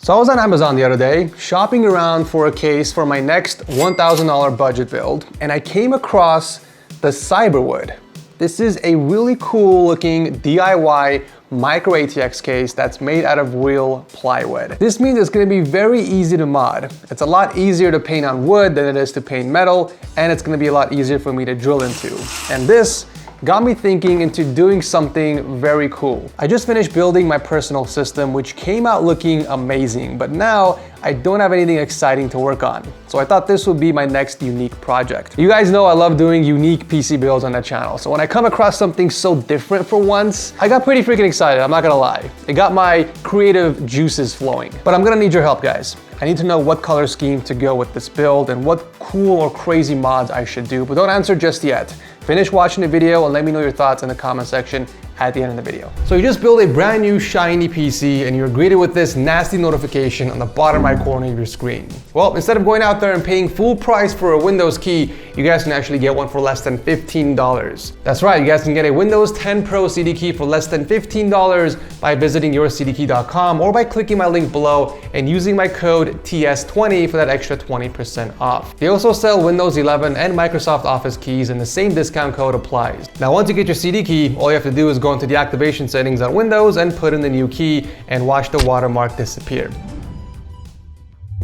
So I was on Amazon the other day, shopping around for a case for my next $1,000 budget build, and I came across the Cyberwood. This is a really cool looking DIY micro ATX case that's made out of real plywood. This means it's gonna be very easy to mod. It's a lot easier to paint on wood than it is to paint metal, and it's gonna be a lot easier for me to drill into. And this got me thinking into doing something very cool. I just finished building my personal system, which came out looking amazing, but now I don't have anything exciting to work on. So I thought this would be my next unique project. You guys know I love doing unique PC builds on the channel. So when I come across something so different for once, I got pretty freaking excited, I'm not gonna lie. It got my creative juices flowing. But I'm gonna need your help, guys. I need to know what color scheme to go with this build and what cool or crazy mods I should do, but don't answer just yet. Finish watching the video and let me know your thoughts in the comment section at the end of the video. So you just built a brand new shiny PC and you're greeted with this nasty notification on the bottom right corner of your screen. Well, instead of going out there and paying full price for a Windows key, you guys can actually get one for less than $15. That's right, you guys can get a Windows 10 Pro CD key for less than $15 by visiting yourcdkey.com or by clicking my link below and using my code TS20 for that extra 20% off. They also sell Windows 11 and Microsoft Office keys and the same discount code applies. Now, once you get your CD key, all you have to do is go into the activation settings on Windows and put in the new key and watch the watermark disappear.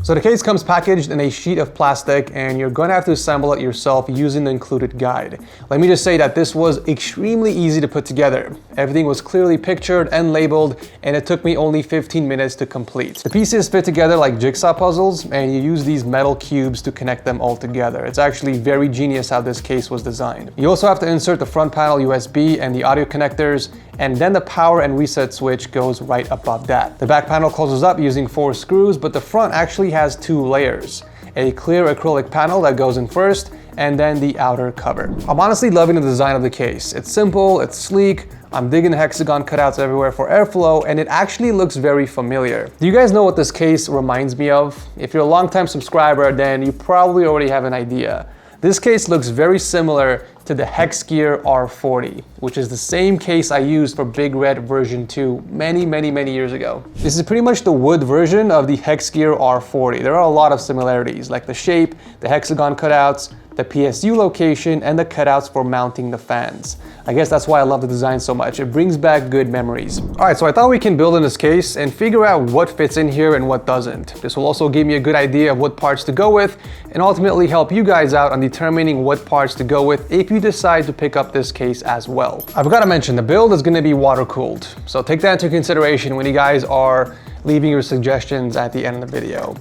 So the case comes packaged in a sheet of plastic and you're going to have to assemble it yourself using the included guide. Let me just say that this was extremely easy to put together. Everything was clearly pictured and labeled and it took me only 15 minutes to complete. The pieces fit together like jigsaw puzzles and you use these metal cubes to connect them all together. It's actually very genius how this case was designed. You also have to insert the front panel USB and the audio connectors, and then the power and reset switch goes right above that. The back panel closes up using 4 screws, but the front actually has 2 layers. A clear acrylic panel that goes in first, and then the outer cover. I'm honestly loving the design of the case. It's simple, it's sleek, I'm digging the hexagon cutouts everywhere for airflow, and it actually looks very familiar. Do you guys know what this case reminds me of? If you're a longtime subscriber, then you probably already have an idea. This case looks very similar to the Hexgear R40, which is the same case I used for Big Red version 2 many years ago. This is pretty much the wood version of the Hexgear R40. There are a lot of similarities, like the shape, the hexagon cutouts, the PSU location, and the cutouts for mounting the fans. I guess that's why I love the design so much. It brings back good memories. All right, so I thought we can build in this case and figure out what fits in here and what doesn't. This will also give me a good idea of what parts to go with and ultimately help you guys out on determining what parts to go with if you decide to pick up this case as well. I forgot to mention, the build is gonna be water cooled. So take that into consideration when you guys are leaving your suggestions at the end of the video.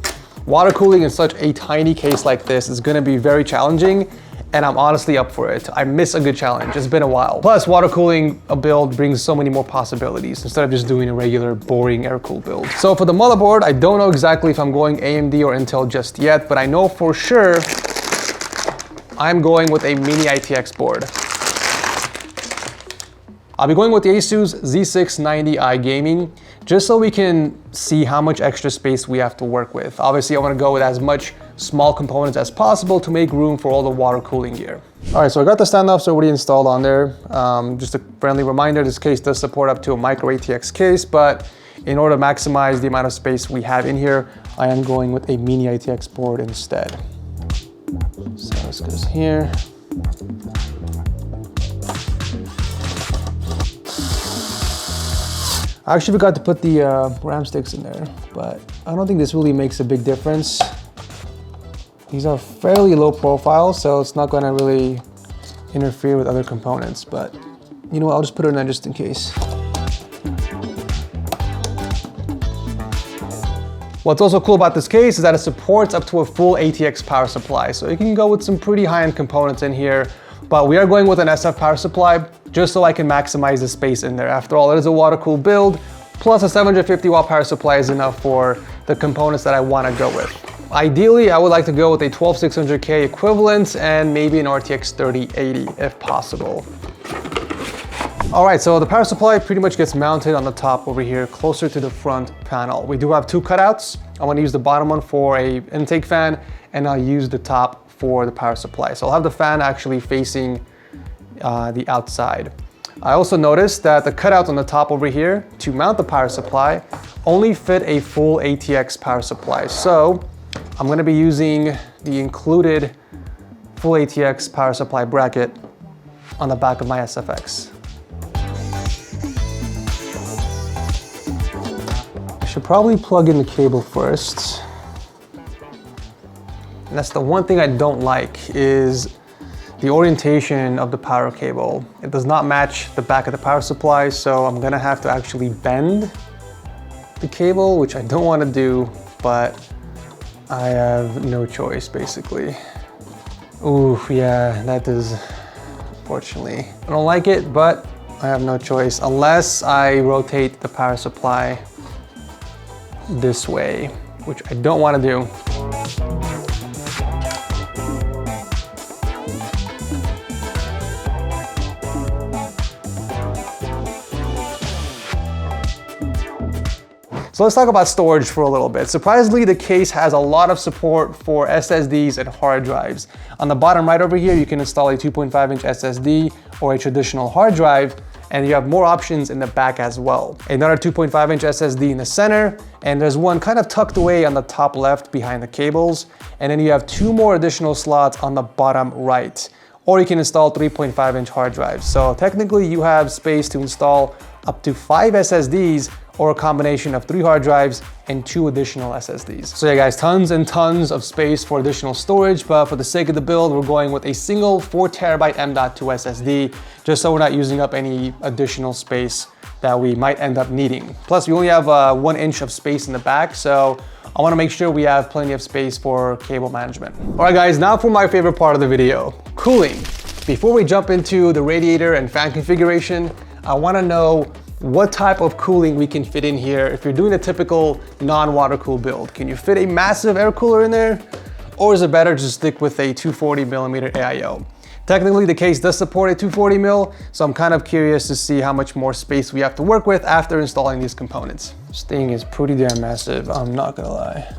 Water cooling in such a tiny case like this is gonna be very challenging, and I'm honestly up for it. I miss a good challenge, it's been a while. Plus, water cooling a build brings so many more possibilities instead of just doing a regular boring air-cooled build. So for the motherboard, I don't know exactly if I'm going AMD or Intel just yet, but I know for sure I'm going with a mini ITX board. I'll be going with the Asus Z690i Gaming, just so we can see how much extra space we have to work with. Obviously, I want to go with as much small components as possible to make room for all the water cooling gear. All right, so I got the standoffs already installed on there. Just a friendly reminder, this case does support up to a micro ATX case, but in order to maximize the amount of space we have in here, I am going with a mini ITX board instead. So this goes here. I actually forgot to put the RAM sticks in there, but I don't think this really makes a big difference. These are fairly low profile, so it's not gonna really interfere with other components, but you know what, I'll just put it in there just in case. What's also cool about this case is that it supports up to a full ATX power supply, so you can go with some pretty high-end components in here, but we are going with an SF power supply just so I can maximize the space in there. After all, it is a water-cooled build, plus a 750 watt power supply is enough for the components that I want to go with. Ideally, I would like to go with a 12600K equivalent and maybe an RTX 3080 if possible. All right, so the power supply pretty much gets mounted on the top over here, closer to the front panel. We do have 2 cutouts. I'm gonna use the bottom one for a intake fan, and I'll use the top for the power supply. So I'll have the fan actually facing the outside. I also noticed that the cutouts on the top over here to mount the power supply only fit a full ATX power supply. So I'm gonna be using the included full ATX power supply bracket on the back of my SFX. I should probably plug in the cable first. And that's the one thing I don't like is the orientation of the power cable. It does not match the back of the power supply, so I'm gonna have to actually bend the cable, which I don't wanna do, but I have no choice basically. Ooh, yeah, that is, unfortunately. I don't like it, but I have no choice unless I rotate the power supply this way, which I don't wanna do. So let's talk about storage for a little bit. Surprisingly, the case has a lot of support for SSDs and hard drives. On the bottom right over here, you can install a 2.5-inch SSD or a traditional hard drive, and you have more options in the back as well. Another 2.5-inch SSD in the center, and there's one kind of tucked away on the top left behind the cables, and then you have 2 more additional slots on the bottom right. Or you can install 3.5-inch hard drives. So technically you have space to install up to 5 SSDs or a combination of 3 hard drives and 2 additional SSDs. So yeah guys, tons and tons of space for additional storage, but for the sake of the build, we're going with a single 4TB M.2 SSD, just so we're not using up any additional space that we might end up needing. Plus we only have 1 inch of space in the back, so I wanna make sure we have plenty of space for cable management. All right guys, now for my favorite part of the video, cooling. Before we jump into the radiator and fan configuration, I wanna know what type of cooling we can fit in here if you're doing a typical non-water cooled build. Can you fit a massive air cooler in there? Or is it better to stick with a 240mm AIO? Technically, the case does support a 240mm, so I'm kind of curious to see how much more space we have to work with after installing these components. This thing is pretty damn massive, I'm not gonna lie.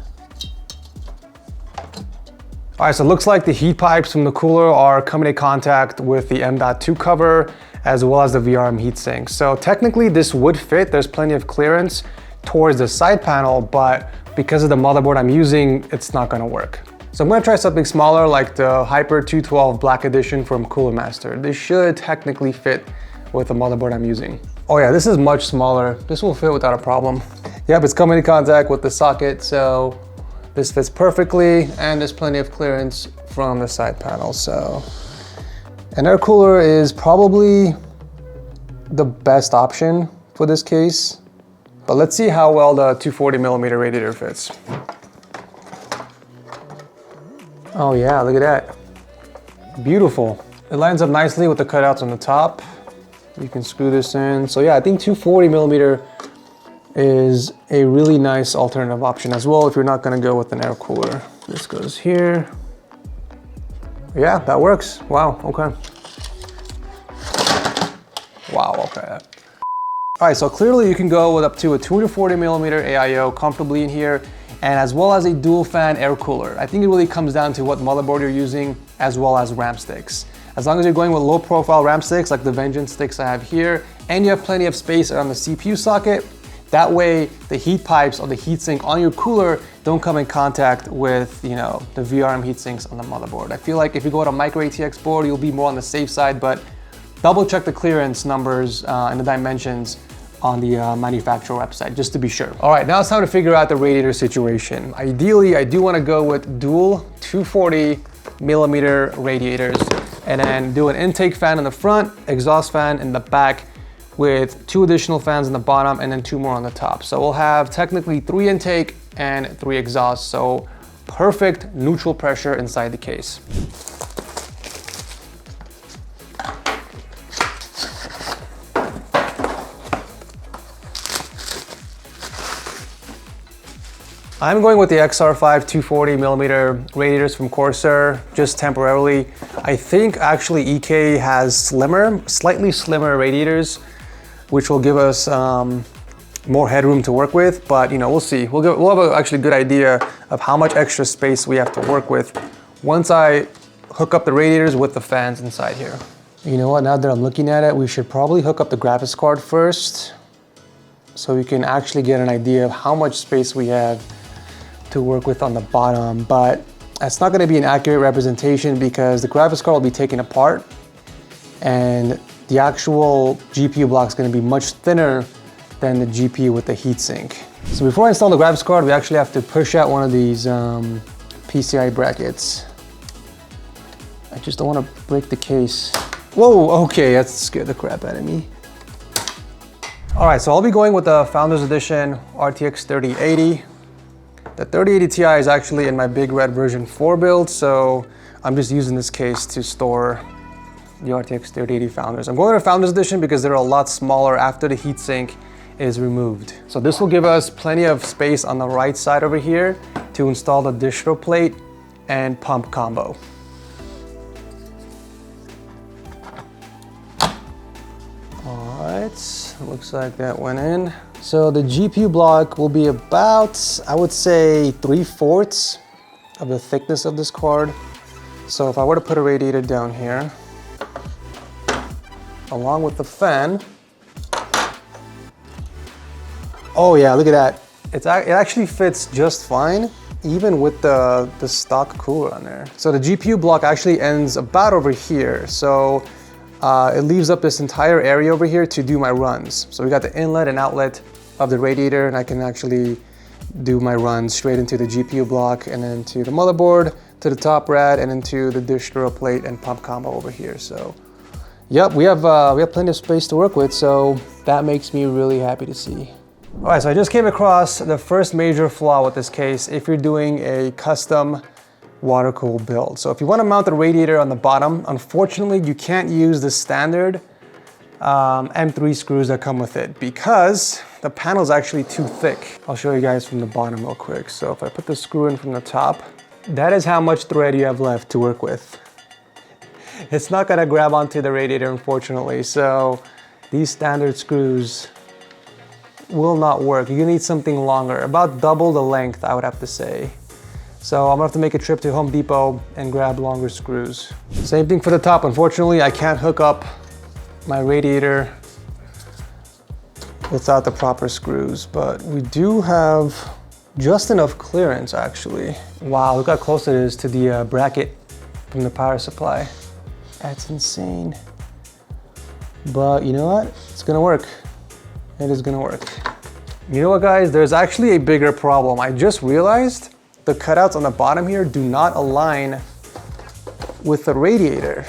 All right, so it looks like the heat pipes from the cooler are coming in contact with the M.2 cover, as well as the VRM heatsink. So technically this would fit, there's plenty of clearance towards the side panel, but because of the motherboard I'm using, it's not gonna work. So I'm gonna try something smaller like the Hyper 212 Black Edition from Cooler Master. This should technically fit with the motherboard I'm using. Oh yeah, this is much smaller. This will fit without a problem. Yep, it's coming in contact with the socket, so this fits perfectly, and there's plenty of clearance from the side panel, so. An air cooler is probably the best option for this case, but let's see how well the 240mm radiator fits. Oh yeah, look at that. Beautiful. It lines up nicely with the cutouts on the top. You can screw this in. So yeah, I think 240mm is a really nice alternative option as well if you're not gonna go with an air cooler. This goes here. Yeah, that works. Wow, okay. Wow, okay. All right, so clearly you can go with up to a 240mm AIO comfortably in here, and as well as a dual fan air cooler. I think it really comes down to what motherboard you're using, as well as RAM sticks. As long as you're going with low profile RAM sticks, like the Vengeance sticks I have here, and you have plenty of space around the CPU socket, that way the heat pipes or the heatsink on your cooler don't come in contact with, you know, the VRM heatsinks on the motherboard. I feel like if you go with a micro ATX board, you'll be more on the safe side, but double check the clearance numbers and the dimensions on the manufacturer website, just to be sure. All right, now it's time to figure out the radiator situation. Ideally, I do wanna go with dual 240mm radiators, and then do an intake fan in the front, exhaust fan in the back, with 2 additional fans in the bottom and then 2 more on the top. So we'll have technically 3 intake and 3 exhaust, so perfect neutral pressure inside the case. I'm going with the XR5 240mm radiators from Corsair, just temporarily. I think actually EK has slightly slimmer radiators, which will give us more headroom to work with, but you know, we'll see. We'll have a actually good idea of how much extra space we have to work with once I hook up the radiators with the fans inside here. You know what, now that I'm looking at it, we should probably hook up the graphics card first. so we can actually get an idea of how much space we have to work with on the bottom. But that's not going to be an accurate representation because the graphics card will be taken apart and the actual GPU block is going to be much thinner than the GPU with the heatsink. So before I install the graphics card, we actually have to push out one of these PCI brackets. I just don't want to break the case. Whoa, okay, that scared the crap out of me. All right, so I'll be going with the Founders Edition RTX 3080. The 3080 Ti is actually in my Big Red version 4 build, so I'm just using this case to store the RTX 3080 Founders. I'm going to Founders Edition because they're a lot smaller after the heatsink is removed. So this will give us plenty of space on the right side over here to install the distro plate and pump combo. Alright, looks like that went in. So the GPU block will be about, I would say, 3/4 of the thickness of this card. So if I were to put a radiator down here, along with the fan, oh yeah, look at that. It actually fits just fine, even with the stock cooler on there. So the GPU block actually ends about over here. So it leaves up this entire area over here to do my runs. So we got the inlet and outlet of the radiator, and I can actually do my runs straight into the GPU block and then to the motherboard, to the top rad, and into the distro plate and pump combo over here. So yep, we have plenty of space to work with, so that makes me really happy to see. All right, so I just came across the first major flaw with this case if you're doing a custom water-cooled build. So if you want to mount the radiator on the bottom, unfortunately, you can't use the standard M3 screws that come with it because the panel is actually too thick. I'll show you guys from the bottom real quick. So if I put the screw in from the top, that is how much thread you have left to work with. It's not gonna grab onto the radiator, unfortunately. So these standard screws will not work. You're gonna need something longer, about double the length, I would have to say. So I'm gonna have to make a trip to Home Depot and grab longer screws. Same thing for the top. Unfortunately, I can't hook up my radiator without the proper screws, but we do have just enough clearance actually. Wow, look how close it is to the bracket from the power supply. That's insane. But you know what? It's gonna work. It is gonna work. You know what, guys? There's actually a bigger problem. I just realized the cutouts on the bottom here do not align with the radiator.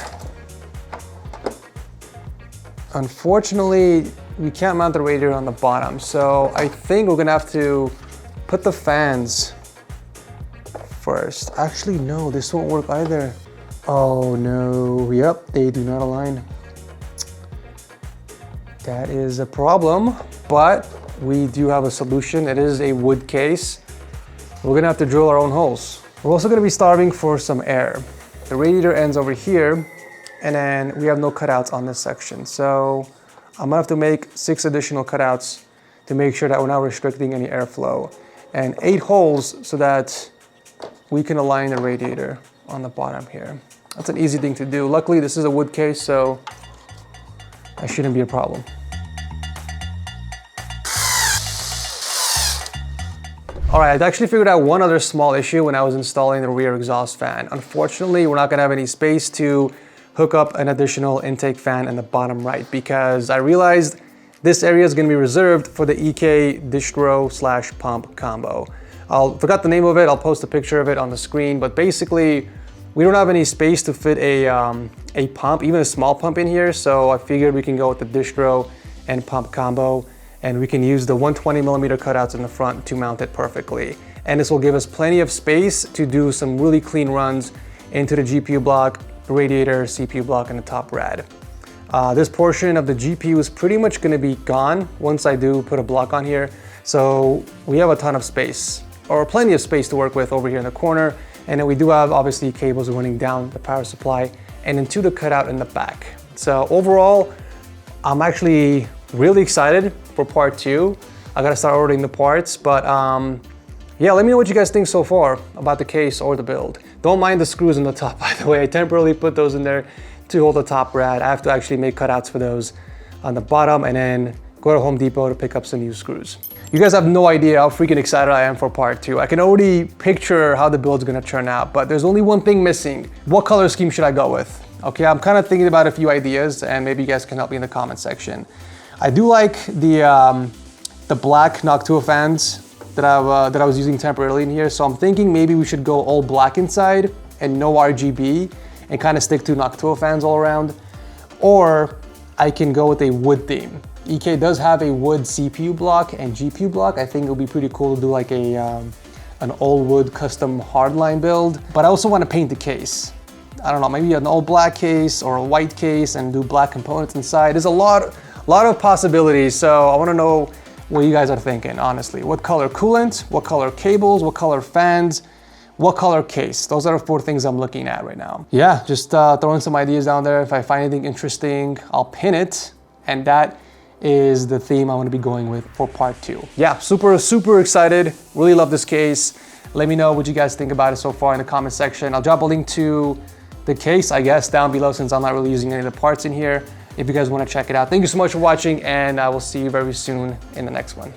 Unfortunately, we can't mount the radiator on the bottom, so I think we're gonna have to put the fans first. Actually, no, this won't work either. Oh no, yep, they do not align. That is a problem, but we do have a solution. It is a wood case. We're gonna have to drill our own holes. We're also gonna be starving for some air. The radiator ends over here, and then we have no cutouts on this section. So I'm gonna have to make 6 additional cutouts to make sure that we're not restricting any airflow. And 8 holes so that we can align the radiator on the bottom here. That's an easy thing to do. Luckily, this is a wood case, so that shouldn't be a problem. All right, I actually figured out one other small issue when I was installing the rear exhaust fan. Unfortunately, we're not gonna have any space to hook up an additional intake fan in the bottom right because I realized this area is gonna be reserved for the EK distro / pump combo. I forgot the name of it. I'll post a picture of it on the screen, but basically we don't have any space to fit a pump, even a small pump in here. So I figured we can go with the distro and pump combo, and we can use the 120mm cutouts in the front to mount it perfectly. And this will give us plenty of space to do some really clean runs into the GPU block, radiator, CPU block, and the top rad. This portion of the GPU is pretty much gonna be gone once I do put a block on here. So we have a ton of space, or plenty of space to work with over here in the corner. And then we do have obviously cables running down the power supply and into the cutout in the back. So overall, I'm actually really excited for part 2. I gotta start ordering the parts, but yeah, let me know what you guys think so far about the case or the build. Don't mind the screws in the top, by the way. I temporarily put those in there to hold the top rad. I have to actually make cutouts for those on the bottom and then go to Home Depot to pick up some new screws. You guys have no idea how freaking excited I am for part 2. I can already picture how the build's gonna turn out, but there's only one thing missing. What color scheme should I go with? Okay, I'm kind of thinking about a few ideas, and maybe you guys can help me in the comment section. I do like the black Noctua fans that I was using temporarily in here, so I'm thinking maybe we should go all black inside and no RGB and kind of stick to Noctua fans all around. Or I can go with a wood theme. EK does have a wood CPU block and GPU block. I think it would be pretty cool to do like an all wood custom hardline build, but I also want to paint the case. I don't know, maybe an all black case or a white case and do black components inside. There's a lot of possibilities, so I want to know what you guys are thinking, honestly. What color coolant, what color cables, what color fans, what color case? Those are the 4 things I'm looking at right now. Yeah, just throwing some ideas down there. If I find anything interesting, I'll pin it. And that is the theme I'm gonna be going with for part 2. Yeah, super excited. Really love this case. Let me know what you guys think about it so far in the comment section. I'll drop a link to the case, I guess, down below since I'm not really using any of the parts in here if you guys wanna check it out. Thank you so much for watching, and I will see you very soon in the next one.